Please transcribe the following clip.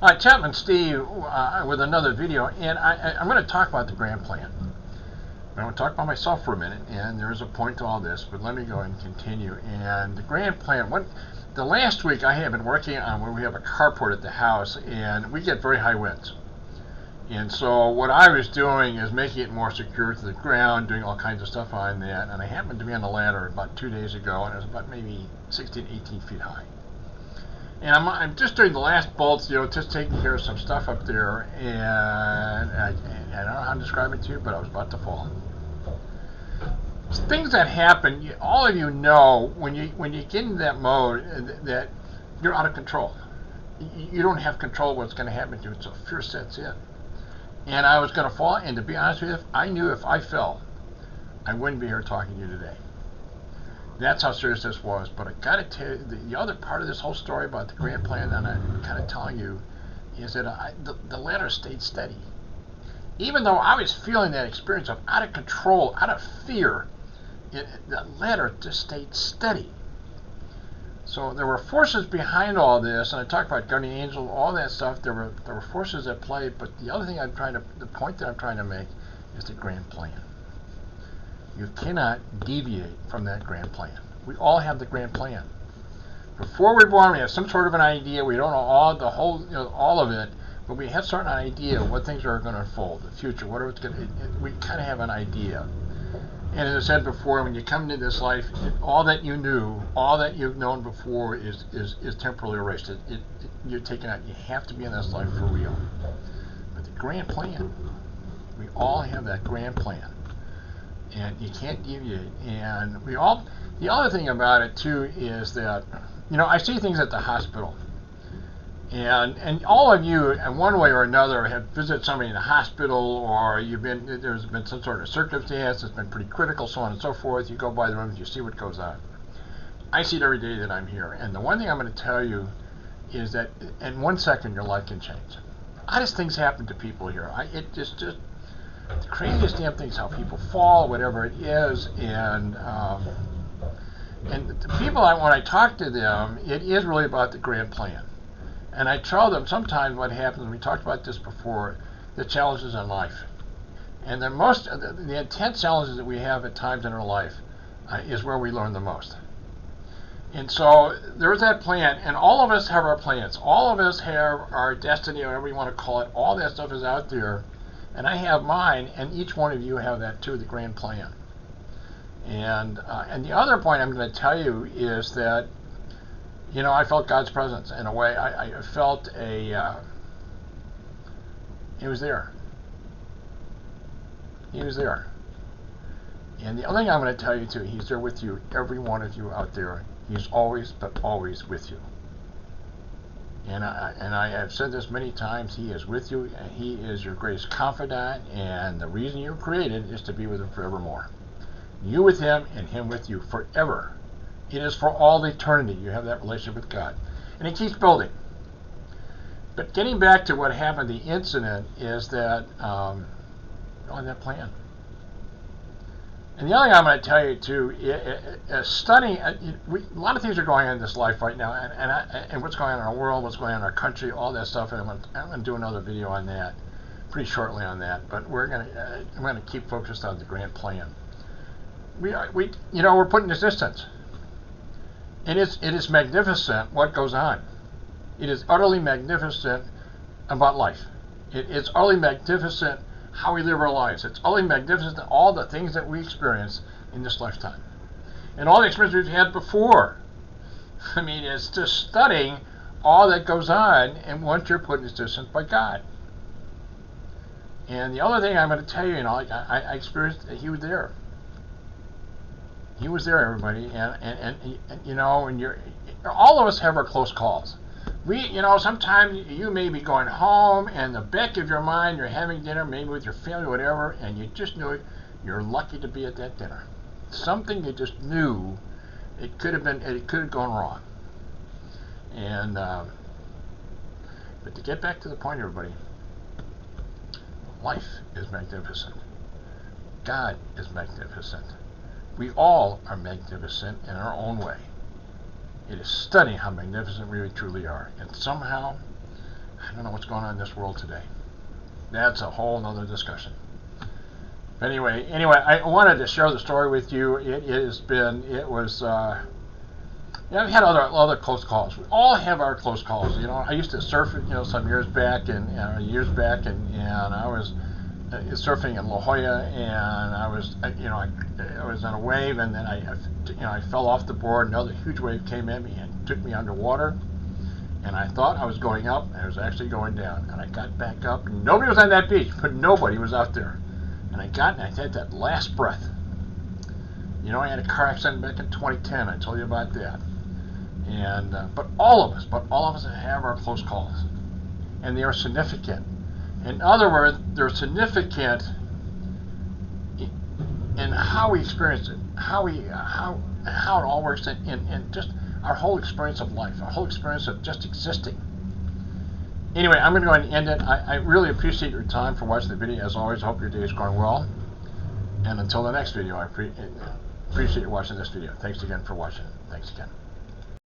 Hi, Chapman Steve with another video, and I'm going to talk about the grand plan. I'm going to talk about myself for a minute, and there is a point to all this, but let me go and continue. And the grand plan, the last week I have been working on where we have a carport at the house, and we get very high winds. And so what I was doing is making it more secure to the ground, doing all kinds of stuff on that, and I happened to be on the ladder about 2 days ago, and it was about maybe 16, 18 feet high. And I'm just doing the last bolts, just taking care of some stuff up there, and I don't know how to describe it to you, but I was about to fall. Things that happen, all of you know, when you get into that mode, that you're out of control. You don't have control of what's going to happen to you, so fear sets in. And I was going to fall, and to be honest with you, I knew if I fell, I wouldn't be here talking to you today. That's how serious this was. But I got to tell you, the other part of this whole story about the grand plan that I'm kind of telling you is that the ladder stayed steady. Even though I was feeling that experience of out of control, out of fear, the ladder just stayed steady. So there were forces behind all this, and I talked about guardian angel, all that stuff. There were forces at play. But the other thing the point that I'm trying to make is the grand plan. You cannot deviate from that grand plan. We all have the grand plan. Before we're born, we have some sort of an idea. We don't know all of it, but we have a certain idea of what things are going to unfold, the future, what it's going to. We kind of have an idea. And as I said before, when you come into this life, all that you knew, all that you've known before is temporarily erased. You're taken out. You have to be in this life for real. But the grand plan, we all have that grand plan. And you can't deviate. And the other thing about it too is that, I see things at the hospital. And all of you, in one way or another, have visited somebody in the hospital, or there's been some sort of circumstance that's been pretty critical, so on and so forth. You go by the rooms, you see what goes on. I see it every day that I'm here. And the one thing I'm going to tell you is that in 1 second, your life can change. Oddest things happen to people here. The craziest damn thing is how people fall, whatever it is, and the people when I talk to them, it is really about the grand plan. And I tell them sometimes what happens, we talked about this before, the challenges in life. And the intense challenges that we have at times in our life is where we learn the most. And so there's that plan, and all of us have our plans. All of us have our destiny, whatever you want to call it. All that stuff is out there. And I have mine, and each one of you have that too, the grand plan. And the other point I'm going to tell you is that, I felt God's presence in a way. I felt He was there. He was there. And the other thing I'm going to tell you too, He's there with you, every one of you out there. He's always, but always with you. And I have said this many times, He is with you, and He is your greatest confidant, and the reason you were created is to be with Him forevermore. You with Him, and Him with you forever. It is for all eternity. You have that relationship with God. And He keeps building. But getting back to what happened, the incident, is that on that plan. And the other thing I'm going to tell you too, studying, a lot of things are going on in this life right now, and what's going on in our world, what's going on in our country, all that stuff. And I'm going to do another video on that pretty shortly on that. But I'm going to keep focused on the grand plan. We're put in existence. It is magnificent what goes on. It is utterly magnificent about life. It's utterly magnificent how we live our lives. It's utterly magnificent, all the things that we experience in this lifetime. And all the experience we've had before. I mean, it's just studying all that goes on, and once you're put in existence by God. And the other thing I'm going to tell you, I experienced that He was there. He was there, everybody. And all of us have our close calls. Sometimes you may be going home, and the back of your mind, you're having dinner, maybe with your family, whatever, and you just knew you're lucky to be at that dinner. Something you just knew it could have gone wrong. And but to get back to the point, everybody, life is magnificent. God is magnificent. We all are magnificent in our own way. It is stunning how magnificent we truly are. And somehow, I don't know what's going on in this world today. That's a whole nother discussion. But anyway, I wanted to share the story with you. I've had other close calls. We all have our close calls. I used to surf, some years back, and I was surfing in La Jolla, and I was on a wave, and then I fell off the board. Another huge wave came at me and took me underwater, and I thought I was going up, and I was actually going down. And I got back up, and nobody was on that beach, but nobody was out there. And I had that last breath. I had a car accident back in 2010. I told you about that. And but all of us have our close calls, and they are significant. In other words, they're significant in how we experience it, how it all works in just our whole experience of life, our whole experience of just existing. Anyway, I'm going to go ahead and end it. I really appreciate your time for watching the video. As always, I hope your day is going well. And until the next video, I appreciate you watching this video. Thanks again for watching. Thanks again.